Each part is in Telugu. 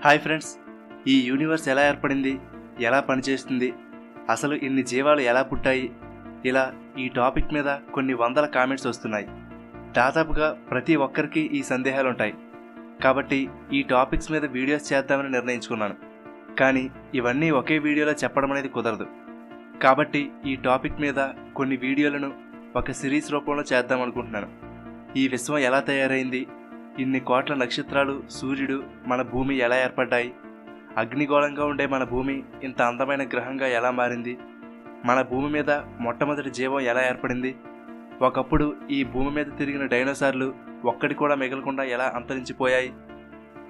హాయ్ ఫ్రెండ్స్, ఈ యూనివర్స్ ఎలా ఏర్పడింది, ఎలా పనిచేస్తుంది, అసలు ఇన్ని జీవాలు ఎలా పుట్టాయి, ఇలా ఈ టాపిక్ మీద కొన్ని వందల కామెంట్స్ వస్తున్నాయి. దాదాపుగా ప్రతి ఒక్కరికి ఈ సందేహాలు ఉంటాయి. కాబట్టి ఈ టాపిక్స్ మీద వీడియోస్ చేద్దామని నిర్ణయించుకున్నాను. కానీ ఇవన్నీ ఒకే వీడియోలో చెప్పడం అనేది కుదరదు. కాబట్టి ఈ టాపిక్ మీద కొన్ని వీడియోలను ఒక సిరీస్ రూపంలో చేద్దాం అనుకుంటున్నాను. ఈ విశ్వం ఎలా తయారైంది, ఇన్ని కోట్ల నక్షత్రాలు, సూర్యుడు, మన భూమి ఎలా ఏర్పడ్డాయి, అగ్నిగోళంగా ఉండే మన భూమి ఇంత అందమైన గ్రహంగా ఎలా మారింది, మన భూమి మీద మొట్టమొదటి జీవం ఎలా ఏర్పడింది, ఒకప్పుడు ఈ భూమి మీద తిరిగిన డైనోసార్లు ఒక్కడి కూడా మిగలకుండా ఎలా అంతరించిపోయాయి,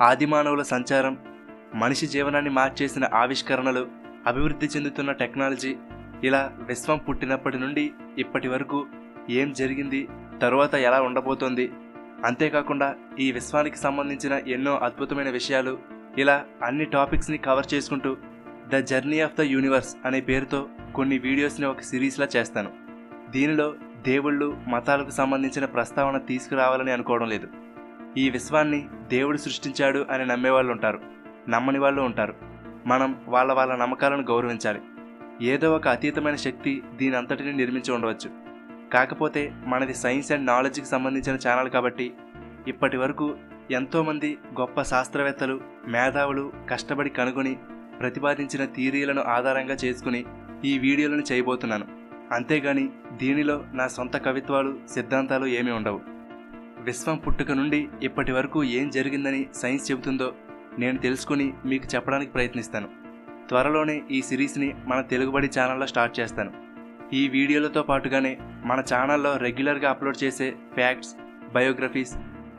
ఆదిమానవుల సంచారం, మనిషి జీవనాన్ని మార్చేసిన ఆవిష్కరణలు, అభివృద్ధి చెందుతున్న టెక్నాలజీ, ఇలా విశ్వం పుట్టినప్పటి నుండి ఇప్పటి వరకు ఏం జరిగింది, తరువాత ఎలా ఉండబోతోంది, అంతేకాకుండా ఈ విశ్వానికి సంబంధించిన ఎన్నో అద్భుతమైన విషయాలు, ఇలా అన్ని టాపిక్స్ని కవర్ చేసుకుంటూ the journey of the universe అనే పేరుతో కొన్ని వీడియోస్ని ఒక సిరీస్లా చేస్తాను. దీనిలో దేవుళ్ళు, మతాలకు సంబంధించిన ప్రస్తావన తీసుకురావాలని అనుకోవడం లేదు. ఈ విశ్వాన్ని దేవుడు సృష్టించాడు అని నమ్మేవాళ్ళు ఉంటారు, నమ్మని వాళ్ళు ఉంటారు. మనం వాళ్ళ నమ్మకాలను గౌరవించాలి. ఏదో ఒక అతీతమైన శక్తి దీని అంతటిని నిర్మించి ఉండవచ్చు. కాకపోతే మనది సైన్స్ అండ్ నాలెడ్జ్కి సంబంధించిన ఛానల్ కాబట్టి ఇప్పటి వరకు ఎంతోమంది గొప్ప శాస్త్రవేత్తలు, మేధావులు కష్టపడి కనుగొని ప్రతిపాదించిన థియరీలను ఆధారంగా చేసుకుని ఈ వీడియోలను చేయబోతున్నాను. అంతేగాని దీనిలో నా సొంత కవిత్వాలు, సిద్ధాంతాలు ఏమీ ఉండవు. విశ్వం పుట్టుక నుండి ఇప్పటి వరకు ఏం జరిగిందని సైన్స్ చెబుతుందో నేను తెలుసుకుని మీకు చెప్పడానికి ప్రయత్నిస్తాను. త్వరలోనే ఈ సిరీస్ని మన తెలుగుబడి ఛానల్లో స్టార్ట్ చేస్తాను. ఈ వీడియోలతో పాటుగానే మన ఛానల్లో రెగ్యులర్గా అప్లోడ్ చేసే ఫ్యాక్ట్స్, బయోగ్రఫీస్,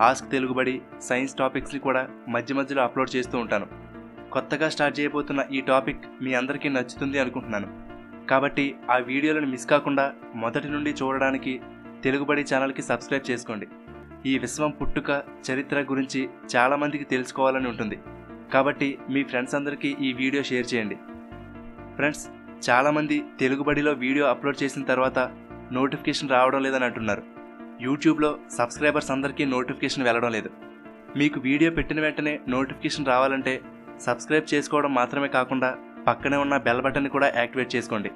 ఆస్క్ తెలుగుబడి, సైన్స్ టాపిక్స్ని కూడా మధ్య మధ్యలో అప్లోడ్ చేస్తూ ఉంటాను. కొత్తగా స్టార్ట్ చేయబోతున్న ఈ టాపిక్ మీ అందరికీ నచ్చుతుంది అనుకుంటున్నాను. కాబట్టి ఆ వీడియోలను మిస్ కాకుండా మొదటి నుండి చూడడానికి తెలుగుబడి ఛానల్కి సబ్స్క్రైబ్ చేసుకోండి. ఈ విశ్వం పుట్టుక చరిత్ర గురించి చాలామందికి తెలుసుకోవాలని ఉంటుంది. కాబట్టి మీ ఫ్రెండ్స్ అందరికీ ఈ వీడియో షేర్ చేయండి. ఫ్రెండ్స్, చాలామంది తెలుగుబడిలో వీడియో అప్లోడ్ చేసిన తర్వాత నోటిఫికేషన్ రావడం లేదని అంటున్నారు. యూట్యూబ్లో సబ్స్క్రైబర్స్ అందరికీ నోటిఫికేషన్ వెళ్ళడం లేదు. మీకు వీడియో పెట్టిన వెంటనే నోటిఫికేషన్ రావాలంటే సబ్స్క్రైబ్ చేసుకోవడం మాత్రమే కాకుండా పక్కనే ఉన్న బెల్ బటన్ని కూడా యాక్టివేట్ చేసుకోండి.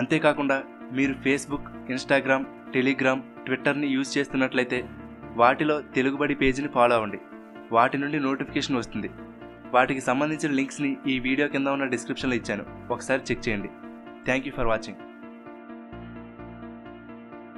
అంతేకాకుండా మీరు ఫేస్బుక్, ఇన్స్టాగ్రామ్, టెలిగ్రామ్, ట్విట్టర్ని యూజ్ చేస్తున్నట్లయితే వాటిలో తెలుగుబడి పేజీని ఫాలో అవ్వండి. వాటి నుండి నోటిఫికేషన్ వస్తుంది. వాటికి సంబంధించిన లింక్స్ని ఈ వీడియో కింద ఉన్న డిస్క్రిప్షన్లో ఇచ్చాను, ఒకసారి చెక్ చేయండి. Thank you for watching.